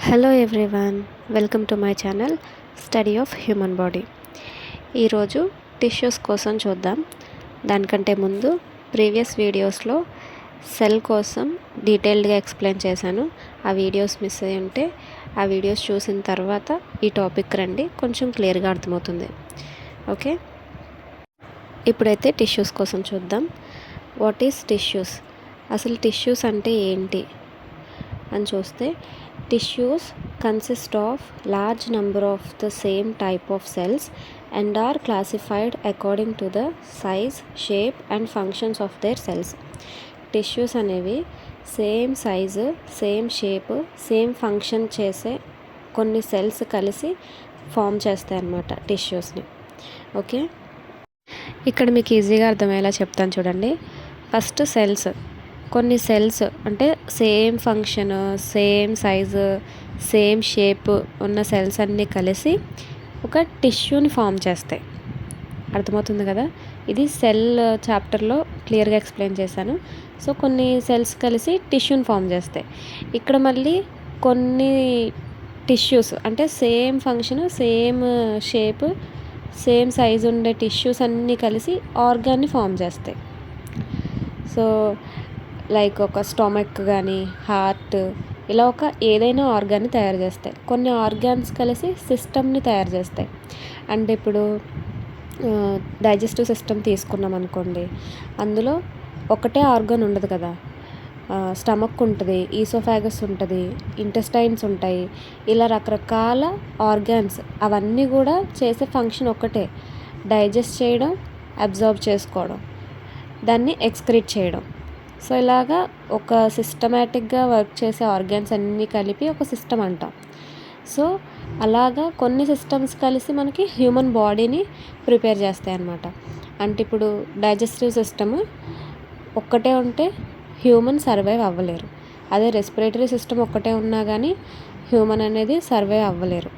Hello everyone, welcome to my channel study of human body. ఈరోజు tissues కోసం చూద్దాం. దానికంటే ముందు ప్రీవియస్ వీడియోస్లో సెల్ కోసం డీటెయిల్డ్గా ఎక్స్ప్లెయిన్ చేశాను. ఆ వీడియోస్ మిస్ అయ్యి ఉంటే ఆ వీడియోస్ చూసిన తర్వాత ఈ టాపిక్ రండి, కొంచెం క్లియర్గా అర్థమవుతుంది. ఓకే, ఇప్పుడైతే టిష్యూస్ కోసం చూద్దాం. What is tissues? అసలు టిష్యూస్ అంటే ఏంటి అని చూస్తే, tissues consist of large number of the same type of cells and are classified according to the size, shape and functions of their cells. Tissues అనేవి same size, same shape, same function చేసే కొన్ని cells కలిసి form చేస్తాయి అన్నమాట టిష్యూస్ని. Okay, ఇక్కడ మీకు ఈజీగా అర్థమయ్యేలా చెప్తాను చూడండి. First cells. కొన్ని సెల్స్ అంటే same function, same size, same shape ఉన్న సెల్స్ అన్నీ కలిసి ఒక టిష్యూని ఫామ్ చేస్తాయి. అర్థమవుతుంది కదా? ఇది సెల్ చాప్టర్లో క్లియర్గా ఎక్స్ప్లెయిన్ చేశాను. సో కొన్ని సెల్స్ కలిసి టిష్యూని ఫామ్ చేస్తాయి. ఇక్కడ మళ్ళీ కొన్ని టిష్యూస్ అంటే same function, same shape, same size ఉండే టిష్యూస్ అన్నీ కలిసి ఆర్గాన్ని ఫామ్ చేస్తాయి. సో లైక్ ఒక స్టొమక్ కానీ, హార్ట్, ఇలా ఒక ఏదైనా ఆర్గాన్ని తయారు చేస్తాయి. కొన్ని ఆర్గాన్స్ కలిసి సిస్టమ్ని తయారు చేస్తాయి. అంటే ఇప్పుడు డైజెస్టివ్ సిస్టమ్ తీసుకున్నాం అనుకోండి, అందులో ఒకటే ఆర్గాన్ ఉండదు కదా. స్టమక్ ఉంటుంది, ఈసోఫాగస్ ఉంటుంది, ఇంటెస్టైన్స్ ఉంటాయి, ఇలా రకరకాల ఆర్గాన్స్. అవన్నీ కూడా చేసే ఫంక్షన్ ఒక్కటే, డైజెస్ట్ చేయడం, అబ్జార్బ్ చేసుకోవడం, దాన్ని ఎక్స్క్రీట్ చేయడం. సో ఇలాగా ఒక సిస్టమేటిక్గా వర్క్ చేసే ఆర్గాన్స్ అన్నీ కలిపి ఒక సిస్టమ్ అంటాం. సో అలాగా కొన్ని సిస్టమ్స్ కలిసి మనకి హ్యూమన్ బాడీని ప్రిపేర్ చేస్తాయి అన్నమాట. అంటే ఇప్పుడు డైజెస్టివ్ సిస్టమ్ ఒక్కటే ఉంటే హ్యూమన్ సర్వైవ్ అవ్వలేరు. అదే రెస్పిరేటరీ సిస్టమ్ ఒక్కటే ఉన్నా కానీ హ్యూమన్ అనేది సర్వైవ్ అవ్వలేరు.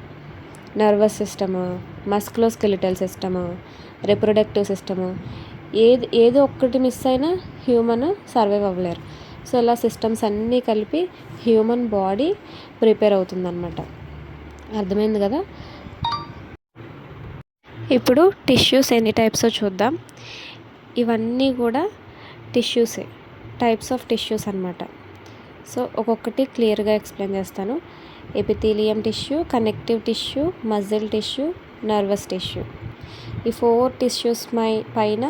Nervous system, musculoskeletal system, reproductive system, ఏదో ఒక్కటి మిస్ అయినా హ్యూమన్ సర్వైవ్ అవ్వలేరు. సో ఇలా సిస్టమ్స్ అన్నీ కలిపి హ్యూమన్ బాడీ ప్రిపేర్ అవుతుందన్నమాట. అర్థమైంది కదా? ఇప్పుడు టిష్యూస్ ఎన్ని టైప్సో చూద్దాం. ఇవన్నీ కూడా టిష్యూసే, టైప్స్ ఆఫ్ టిష్యూస్ అన్నమాట. సో ఒక్కొక్కటి క్లియర్గా ఎక్స్ప్లెయిన్ చేస్తాను. Epithelium tissue, connective tissue, muscle tissue, nervous tissue. ఈ 4 టిష్యూస్ పైన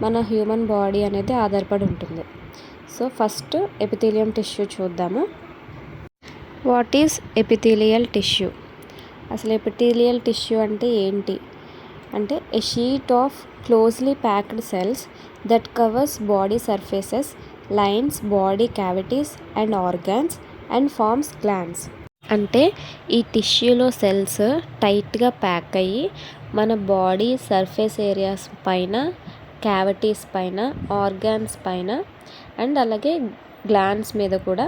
మన హ్యూమన్ బాడీ అనేది ఆధారపడి ఉంటుంది. సో ఫస్ట్ ఎపిథీలియం టిష్యూ చూద్దాము. What is epithelial tissue? అసలు ఎపిథీలియల్ టిష్యూ అంటే ఏంటి అంటే, a sheet of closely packed cells that covers body surfaces, lines body cavities and organs and forms glands. అంటే ఈ టిష్యూలో సెల్స్ టైట్గా ప్యాక్ అయ్యి మన బాడీ సర్ఫేస్ ఏరియాస్ పైన, క్యావిటీస్ పైన, ఆర్గాన్స్ పైన అండ్ అలాగే గ్లాండ్స్ మీద కూడా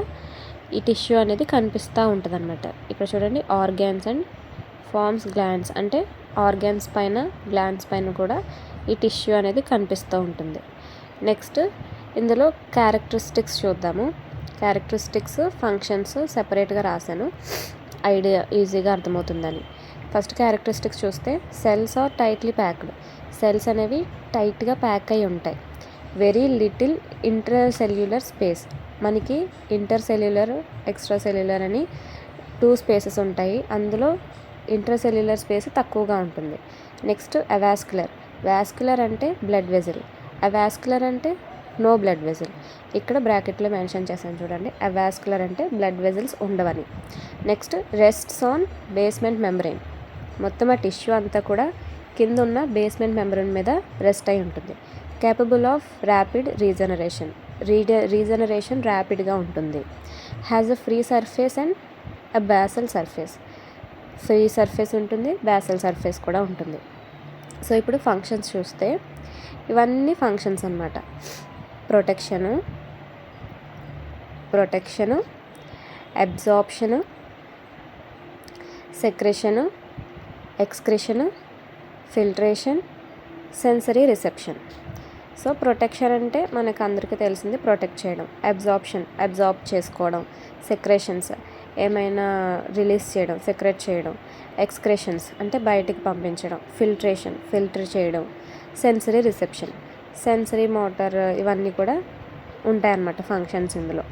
ఈ టిష్యూ అనేది కనిపిస్తూ ఉంటుంది అన్నమాట. ఇక్కడ చూడండి, ఆర్గాన్స్ అండ్ ఫార్మ్స్ గ్లాండ్స్ అంటే ఆర్గాన్స్ పైన, గ్లాండ్స్ పైన కూడా ఈ టిష్యూ అనేది కనిపిస్తూ ఉంటుంది. నెక్స్ట్ ఇందులో క్యారెక్టరిస్టిక్స్ చూద్దాము. క్యారెక్టరిస్టిక్స్, ఫంక్షన్స్ సెపరేట్గా రాశాను, ఐడియా ఈజీగా అర్థమవుతుందని. ఫస్ట్ క్యారెక్టరిస్టిక్స్ చూస్తే, cells are tightly packed. Cells అనేవి టైట్గా ప్యాక్ అయి ఉంటాయి. Very little intracellular space. మనకి ఇంటర్సెల్యులర్, ఎక్స్ట్రా సెల్యులర్ అని 2 స్పేసెస్ ఉంటాయి. అందులో ఇంట్రాసెల్యులర్ స్పేస్ తక్కువగా ఉంటుంది. Next avascular. వాస్కులర్ అంటే బ్లడ్ వెజల్, అవాస్కులర్ అంటే నో బ్లడ్ వెజల్. ఇక్కడ బ్రాకెట్లో మెన్షన్ చేశాను చూడండి, అవాస్కులర్ అంటే బ్లడ్ వెజల్స్ ఉండవని. Next rests on basement membrane. మొత్తం ఆ టిష్యూ అంతా కూడా కింద ఉన్న బేస్మెంట్ మెంబ్రెయిన్ మీద రెస్ట్ అయి ఉంటుంది. కేపబుల్ ఆఫ్ ర్యాపిడ్ రీజనరేషన్ ర్యాపిడ్గా ఉంటుంది. Has a free surface and a basal surface. Free surface ఉంటుంది, బాసల్ సర్ఫేస్ కూడా ఉంటుంది. సో ఇప్పుడు ఫంక్షన్స్ చూస్తే, ఇవన్నీ ఫంక్షన్స్ అన్నమాట. Protection, absorption, secretion, excretion, filtration, sensory reception. So protection అంటే మనకు అందరికీ తెలిసింది, ప్రొటెక్ట్ చేయడం. అబ్జార్బ్ చేసుకోవడం. సెక్రేషన్స్, ఏమైనా రిలీజ్ చేయడం, సెక్రెట్ చేయడం, ఎక్స్క్రెషన్స్ అంటే బయటికి పంపించడం, ఫిల్టర్ చేయడం, సెన్సరీ రిసెప్షన్, సెన్సరీ మోటార్, ఇవన్నీ కూడా ఉంటాయన్నమాట ఫంక్షన్స్ ఇందులో.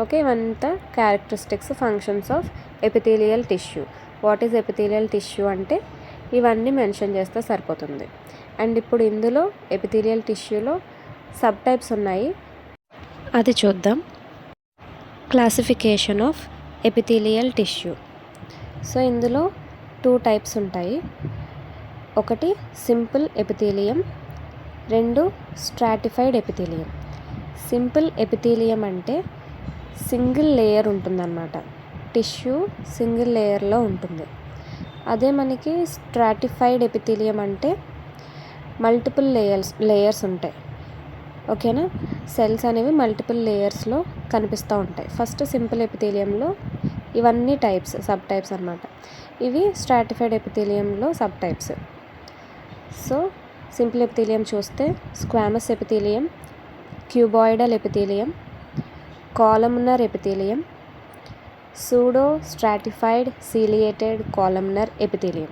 ఓకే, ఇవంతా characteristics, functions of epithelial tissue. What is epithelial tissue అంటే ఇవన్నీ మెన్షన్ చేస్తే సరిపోతుంది. అండ్ ఇప్పుడు ఇందులో ఎపిథీలియల్ టిష్యూలో సబ్ టైప్స్ ఉన్నాయి, అది చూద్దాం. Classification of epithelial tissue. So ఇందులో 2 టైప్స్ ఉంటాయి. ఒకటి simple epithelium, 2 stratified epithelium. Simple epithelium అంటే సింగిల్ లేయర్ ఉంటుందన్నమాట, టిష్యూ సింగిల్ లేయర్లో ఉంటుంది. అదే మనకి స్ట్రాటిఫైడ్ ఎపిథీలియం అంటే మల్టిపుల్ లేయర్స్ ఉంటాయి. ఓకేనా, సెల్స్ అనేవి మల్టిపుల్ లేయర్స్లో కనిపిస్తూ ఉంటాయి. ఫస్ట్ సింపుల్ ఎపిథీలియంలో ఇవన్నీ సబ్ టైప్స్ అన్నమాట. ఇవి స్ట్రాటిఫైడ్ ఎపిథీలియంలో sub types. So simple epithelium చూస్తే squamous epithelium, cuboidal epithelium, columnar epithelium, pseudostratified ciliated columnar epithelium.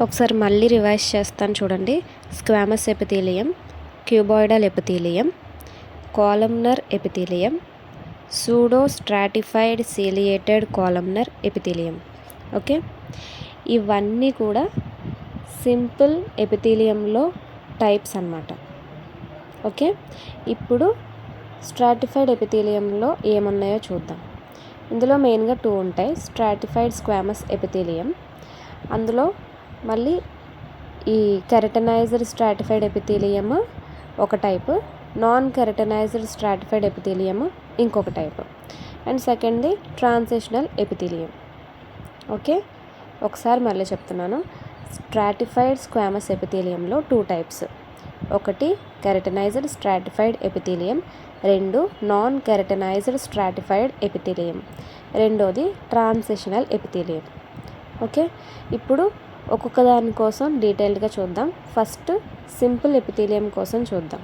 ఒకసారి మళ్ళీ రివైజ్ చేస్తాను చూడండి. Squamous epithelium, cuboidal epithelium, columnar epithelium, pseudostratified ciliated columnar epithelium. Okay, ఇవన్నీ కూడా సింపుల్ ఎపిథీలియంలో types అన్నమాట. Okay, ఇప్పుడు స్ట్రాటిఫైడ్ ఎపిథీలియంలో ఏమున్నాయో చూద్దాం. ఇందులో మెయిన్గా 2 ఉంటాయి. స్ట్రాటిఫైడ్ స్క్వామస్ ఎపిథీలియం, అందులో మళ్ళీ ఈ కెరటనైజ్డ్ స్ట్రాటిఫైడ్ ఎపిథీలియం ఒక టైపు, నాన్ కెరటనైజ్డ్ స్ట్రాటిఫైడ్ ఎపిథీలియం ఇంకొక టైపు, అండ్ సెకండ్ది ట్రాన్సిషనల్ ఎపిథీలియం. ఓకే, ఒకసారి మళ్ళీ చెప్తున్నాను. స్ట్రాటిఫైడ్ స్క్వామస్ ఎపిథీలియంలో 2 టైప్స్. ఒకటి keratinised stratified epithelium, 2 non కెరటనైజ్డ్ stratified epithelium, రెండోది ట్రాన్సిషనల్ ఎపిథీలియం. ఓకే, ఇప్పుడు ఒక్కొక్క దాని కోసం డీటెయిల్డ్గా చూద్దాం. ఫస్ట్ సింపుల్ ఎపిథీలియం కోసం చూద్దాం.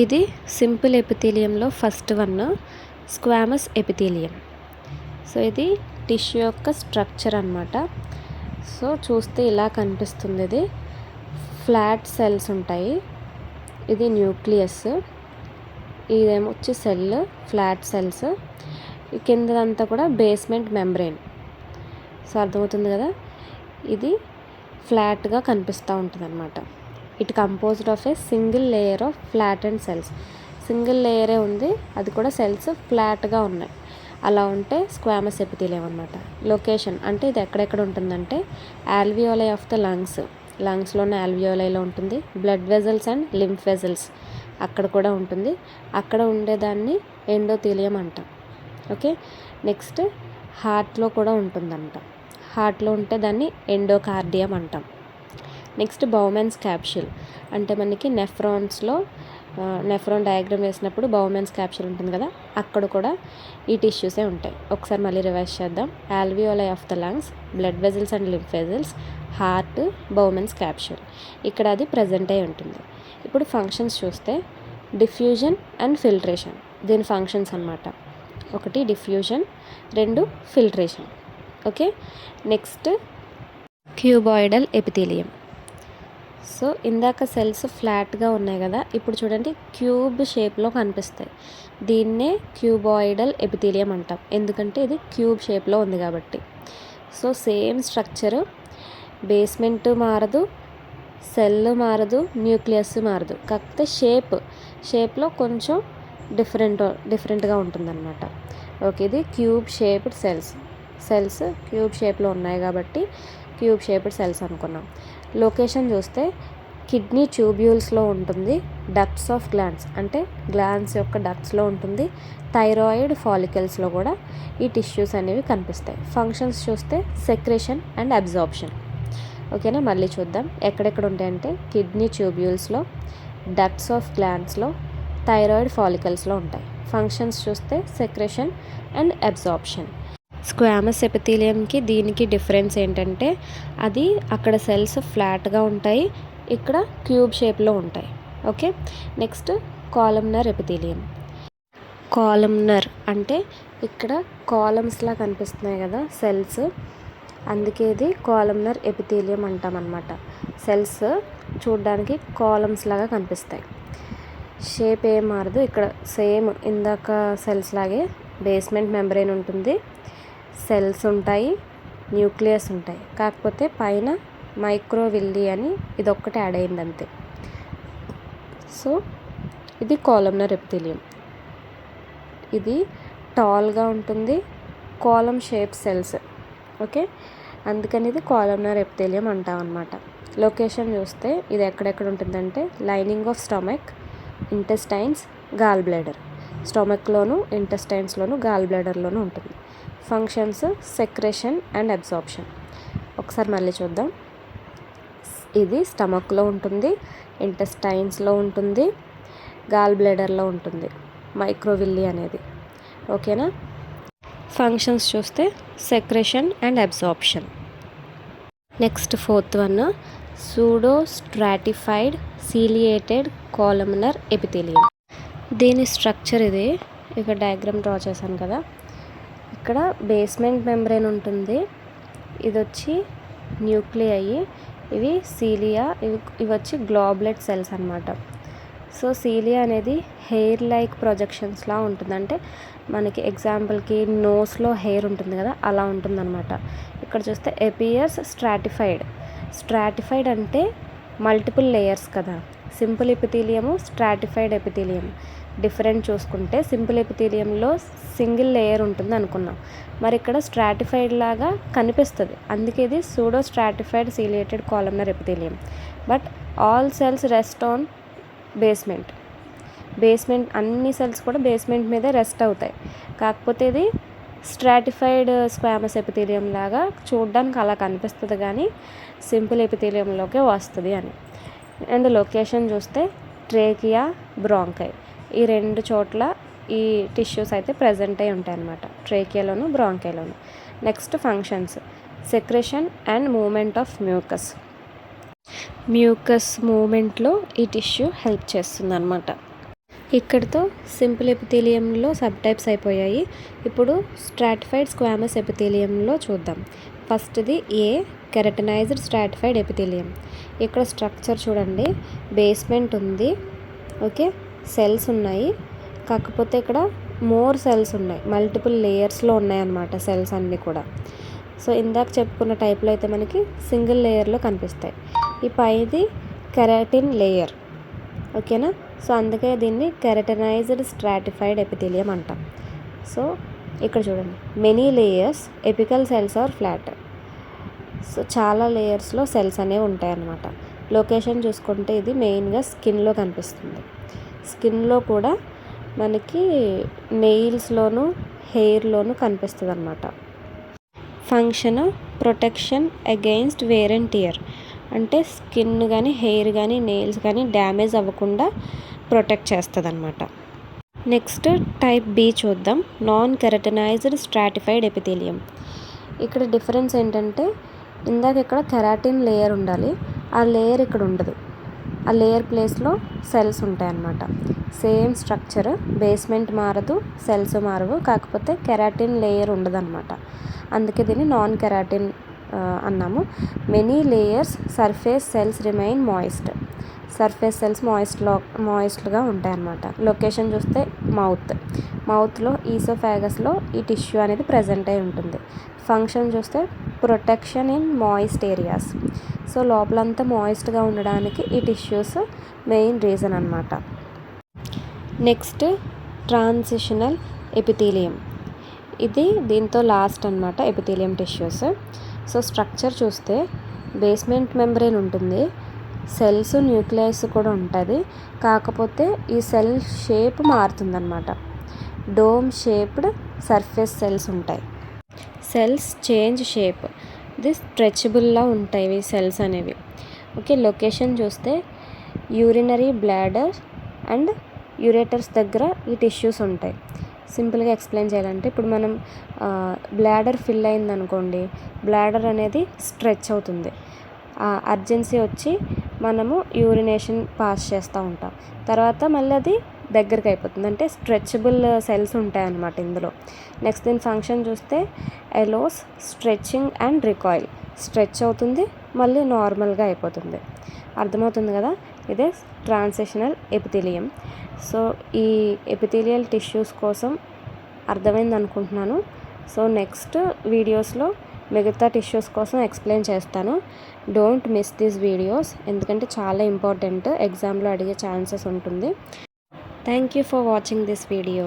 ఇది సింపుల్ ఎపిథీలియంలో first one squamous epithelium. So ఇది టిష్యూ యొక్క స్ట్రక్చర్ అన్నమాట. సో చూస్తే ఇలా కనిపిస్తుంది. ఇది ఫ్లాట్ సెల్స్ ఉంటాయి, ఇది న్యూక్లియస్, ఇదేమో వచ్చి సెల్, ఫ్లాట్ సెల్స్. కిందదంతా కూడా బేస్మెంట్ మెంబ్రెయిన్. సో అర్థమవుతుంది కదా, ఇది ఫ్లాట్గా కనిపిస్తూ ఉంటుంది అన్నమాట. It composed of a single layer of flattened cells. Single లేయరే ఉంది, అది కూడా సెల్స్ ఫ్లాట్గా ఉన్నాయి. అలా ఉంటే స్క్వామస్ ఎపిథీలియం అన్నమాట. లొకేషన్ అంటే ఇది ఎక్కడెక్కడ ఉంటుందంటే ఆల్వియోలై ఆఫ్ ద లంగ్స్లోనే ఆల్వియోలైలో ఉంటుంది. Blood vessels and lymph vessels అక్కడ కూడా ఉంటుంది. అక్కడ ఉండేదాన్ని ఎండోథీలియం అంటాం. ఓకే, నెక్స్ట్ హార్ట్లో కూడా ఉంటుందంట. హార్ట్లో ఉంటే దాన్ని ఎండోకార్డియం అంటాం. నెక్స్ట్ బౌమెన్స్ క్యాప్సూల్ అంటే మనకి నెఫ్రాన్ డయాగ్రామ్ వేసినప్పుడు బౌమెన్స్ క్యాప్సూల్ ఉంటుంది కదా, అక్కడ కూడా ఈ టిష్యూసే ఉంటాయి. ఒకసారి మళ్ళీ రివైజ్ చేద్దాం. Alveoli of the lungs, blood vessels and lymph vessels, heart, Bowman's capsule, ఇక్కడ అది ప్రజెంట్ అయి ఉంటుంది. ఇప్పుడు ఫంక్షన్స్ చూస్తే డిఫ్యూజన్ అండ్ ఫిల్ట్రేషన్ దీని ఫంక్షన్స్ అన్నమాట. ఒకటి diffusion, 2 filtration. Okay, next cuboidal epithelium. So ఇందాక సెల్స్ ఫ్లాట్గా ఉన్నాయి కదా, ఇప్పుడు చూడండి క్యూబ్ షేప్లో కనిపిస్తాయి. దీన్నే క్యూబాయిడల్ ఎపిథీలియం అంటాం, ఎందుకంటే ఇది క్యూబ్ షేప్లో ఉంది కాబట్టి. సో సేమ్ స్ట్రక్చరు, బేస్మెంట్ మారదు, సెల్ మారదు, న్యూక్లియస్ మారదు, కాకపోతే షేప్లో కొంచెం డిఫరెంట్గా ఉంటుందన్నమాట. ఓకే, ఇది క్యూబ్ షేప్డ్ సెల్స్ క్యూబ్ షేప్లో ఉన్నాయి కాబట్టి క్యూబ్ షేప్డ్ సెల్స్ అనుకున్నాం. లొకేషన్ చూస్తే కిడ్నీ ట్యూబ్యూల్స్లో ఉంటుంది, డక్ట్స్ ఆఫ్ గ్లాండ్స్ అంటే గ్లాండ్స్ యొక్క డక్ట్స్లో ఉంటుంది, థైరాయిడ్ ఫాలికల్స్లో కూడా ఈ టిష్యూస్ అనేవి కనిపిస్తాయి. ఫంక్షన్స్ చూస్తే సెక్రేషన్ అండ్ అబ్జార్ప్షన్. ఓకేనా, మళ్ళీ చూద్దాం. ఎక్కడెక్కడ ఉంటాయంటే కిడ్నీ ట్యూబ్యూల్స్లో, డక్ట్స్ ఆఫ్ గ్లాండ్స్లో, థైరాయిడ్ ఫాలికల్స్లో ఉంటాయి. ఫంక్షన్స్ చూస్తే సెక్రేషన్ అండ్ అబ్జార్ప్షన్. స్క్వామస్ ఎపిథీలియంకి దీనికి డిఫరెన్స్ ఏంటంటే అది అక్కడ సెల్స్ ఫ్లాట్గా ఉంటాయి, ఇక్కడ క్యూబ్ షేప్లో ఉంటాయి. Okay, next columnar epithelium. Columnar అంటే ఇక్కడ కాలమ్స్లా కనిపిస్తున్నాయి కదా సెల్స్, అందుకే ఇది కాలమ్నర్ ఎపిథీలియం అంటాం అన్నమాట. సెల్స్ చూడడానికి కాలమ్స్ లాగా కనిపిస్తాయి, షేప్ ఏం మారదు. ఇక్కడ సేమ్ ఇందాక సెల్స్ లాగే బేస్మెంట్ మెంబ్రేన్ ఉంటుంది, సెల్స్ ఉంటాయి, న్యూక్లియస్ ఉంటాయి. కాకపోతే పైన మైక్రోవిల్లీ అని ఇదొక్కటి యాడ్ అయింది అంతే. సో ఇది కాలమ్నర్ ఎపిథీలియం. ఇది టాల్గా ఉంటుంది, కాలమ్ షేప్ సెల్స్. ఓకే, అందుకని ఇది కాలమ్నర్ ఎపిథీలియం అంటాం అన్నమాట. లొకేషన్ చూస్తే ఇది ఎక్కడెక్కడ ఉంటుందంటే lining of stomach, intestines, gall bladder. స్టమక్లోను, ఇంటెస్టైన్స్లోను, గాల్ బ్లాడర్లోనూ ఉంటుంది. Functions secretion and absorption. ఒకసారి మళ్ళీ చూద్దాం. ఇది స్టమక్లో ఉంటుంది, ఇంటెస్టైన్స్లో ఉంటుంది, గాల్ బ్లాడర్లో ఉంటుంది మైక్రోవిల్లీ అనేది. ఓకేనా. ఫంక్షన్స్ చూస్తే secretion and absorption. Next fourth one, pseudo stratified ciliated columnar epithelium. దీని స్ట్రక్చర్ ఇది. ఇక్కడ డయాగ్రామ్ డ్రా చేశాను కదా, ఇక్కడ బేస్మెంట్ మెంబ్రేన్ ఉంటుంది, ఇది వచ్చి న్యూక్లియై, ఇవి సీలియా, ఇవి వచ్చి గ్లోబులెట్ సెల్స్ అన్నమాట. సో సీలియా అనేది హెయిర్ లైక్ ప్రొజెక్షన్స్లా ఉంటుంది. అంటే మనకి ఎగ్జాంపుల్కి నోస్లో హెయిర్ ఉంటుంది కదా, అలా ఉంటుందన్నమాట. ఇక్కడ చూస్తే ఎపియర్స్ స్ట్రాటిఫైడ్. స్ట్రాటిఫైడ్ అంటే మల్టిపుల్ లేయర్స్ కదా. సింపుల్ ఎపిథీలియము, స్ట్రాటిఫైడ్ ఎపిథీలియం డిఫరెంట్ చూసుకుంటే సింపుల్ ఎపిథీలియంలో సింగిల్ లేయర్ ఉంటుంది అనుకున్నాం, మరి ఇక్కడ స్ట్రాటిఫైడ్ లాగా కనిపిస్తుంది. అందుకే ఇది pseudo stratified ciliated columnar epithelium. But all cells rest on basement. అన్ని సెల్స్ కూడా బేస్మెంట్ మీదే రెస్ట్ అవుతాయి. కాకపోతే ఇది స్ట్రాటిఫైడ్ స్క్వామస్ ఎపిథీలియం లాగా చూడడానికి అలా కనిపిస్తుంది, కానీ సింపుల్ ఎపిథీలియంలోకే వస్తుంది అని. అండ్ లొకేషన్ చూస్తే ట్రేకియా, బ్రాంకై, ఈ రెండు చోట్ల ఈ టిష్యూస్ అయితే ప్రజెంట్ అయి ఉంటాయి అన్నమాట, ట్రేకియాలోను బ్రాంకైలోను. Next functions secretion and movement of mucus మూమెంట్లో ఈ టిష్యూ హెల్ప్ చేస్తుంది అన్నమాట. ఇక్కడితో సింపుల్ ఎపిథీలియంలో సబ్ టైప్స్ అయిపోయాయి. ఇప్పుడు స్ట్రాటిఫైడ్ స్క్వామస్ ఎపిథీలియంలో చూద్దాం. ఫస్ట్ది ఏ, కెరటనైజ్డ్ స్ట్రాటిఫైడ్ ఎపిథీలియం. ఇక్కడ స్ట్రక్చర్ చూడండి, బేస్మెంట్ ఉంది, ఓకే, సెల్స్ ఉన్నాయి, కాకపోతే ఇక్కడ మోర్ సెల్స్ ఉన్నాయి, మల్టిపుల్ లేయర్స్లో ఉన్నాయన్నమాట సెల్స్ అన్నీ కూడా. సో ఇందాక చెప్పుకున్న టైప్లో అయితే మనకి సింగిల్ లేయర్లో కనిపిస్తాయి. ఈ పైది కెరాటిన్ లేయర్, ఓకేనా. సో అందుకే దీన్ని కెరటనైజ్డ్ స్ట్రాటిఫైడ్ ఎపిథీలియం అంటాం. సో ఇక్కడ చూడండి, many layers, apical cells are flat. So చాలా లేయర్స్లో సెల్స్ అనేవి ఉంటాయన్నమాట. లొకేషన్ చూసుకుంటే ఇది మెయిన్గా స్కిన్లో కనిపిస్తుంది. స్కిన్లో కూడా మనకి నెయిల్స్లోను, హెయిర్లోను కనిపిస్తుంది అన్నమాట. Function protection against wear and tear. అంటే స్కిన్ కానీ, హెయిర్ కానీ, నెయిల్స్ కానీ డ్యామేజ్ అవ్వకుండా ప్రొటెక్ట్ చేస్తుంది అన్నమాట. నెక్స్ట్ టైప్ బి చూద్దాం, నాన్ కెరటనైజ్డ్ స్ట్రాటిఫైడ్ ఎపిథీలియం. ఇక్కడ డిఫరెన్స్ ఏంటంటే ఇందాక ఇక్కడ కెరాటిన్ లేయర్ ఉండాలి, ఆ లేయర్ ఇక్కడ ఉండదు. ఆ లేయర్ ప్లేస్లో సెల్స్ ఉంటాయి అన్నమాట. సేమ్ స్ట్రక్చర్, బేస్మెంట్ మారదు, సెల్స్ మారవు, కాకపోతే కెరాటిన్ లేయర్ ఉండదు అనమాట. అందుకే దీన్ని నాన్ కెరాటిన్ అన్నాము. Many layers, surface cells remain moist. Surface cells మాయిస్ట్గా ఉంటాయి అన్నమాట. లొకేషన్ చూస్తే మౌత్లో ఈసోఫాగస్లో ఈ టిష్యూ అనేది ప్రజెంట్ అయి ఉంటుంది. ఫంక్షన్ చూస్తే protection in moist areas. So లోపలంతా మాయిస్ట్గా ఉండడానికి ఈ టిష్యూస్ మెయిన్ రీజన్ అన్నమాట. Next transitional epithelium. ఇది దీంతో లాస్ట్ అన్నమాట ఎపిథీలియం టిష్యూస్. సో స్ట్రక్చర్ చూస్తే బేస్మెంట్ మెంబ్రేన్ ఉంటుంది, సెల్స్, న్యూక్లియస్ కూడా ఉంటుంది, కాకపోతే ఈ సెల్ షేప్ మారుతుందన్నమాట. డోమ్ షేప్డ్ సర్ఫేస్ సెల్స్ ఉంటాయి. సెల్స్ చేంజ్ షేప్, ఇది స్ట్రెచబుల్లా ఉంటాయి ఇవి సెల్స్ అనేవి. ఓకే, లొకేషన్ చూస్తే యూరినరీ బ్లాడర్ అండ్ యూరేటర్స్ దగ్గర ఈ టిష్యూస్ ఉంటాయి. సింపుల్గా ఎక్స్ప్లెయిన్ చేయాలంటే ఇప్పుడు మనం బ్లాడర్ ఫిల్ అయింది అనుకోండి, బ్లాడర్ అనేది స్ట్రెచ్ అవుతుంది. అర్జెన్సీ వచ్చి మనము యూరినేషన్ పాస్ చేస్తూ ఉంటాం, తర్వాత మళ్ళీ అది దగ్గరికి అయిపోతుంది, అంటే స్ట్రెచబుల్ సెల్స్ ఉంటాయన్నమాట ఇందులో. నెక్స్ట్ దీని ఫంక్షన్ చూస్తే ఎలోస్ స్ట్రెచ్చింగ్ అండ్ రికాయిల్, స్ట్రెచ్ అవుతుంది మళ్ళీ నార్మల్గా అయిపోతుంది. అర్థమవుతుంది కదా, ఇదే ట్రాన్సిషనల్ ఎపిథీలియం. సో ఈ ఎపిథీలియల్ టిష్యూస్ కోసం అర్థమైంది అనుకుంటున్నాను. సో నెక్స్ట్ వీడియోస్లో మిగతా టిష్యూస్ కోసం ఎక్స్ప్లెయిన్ చేస్తాను. డోంట్ మిస్ దీస్ వీడియోస్, ఎందుకంటే చాలా ఇంపార్టెంట్, ఎగ్జామ్లో అడిగే ఛాన్సెస్ ఉంటుంది. Thank you for watching this video.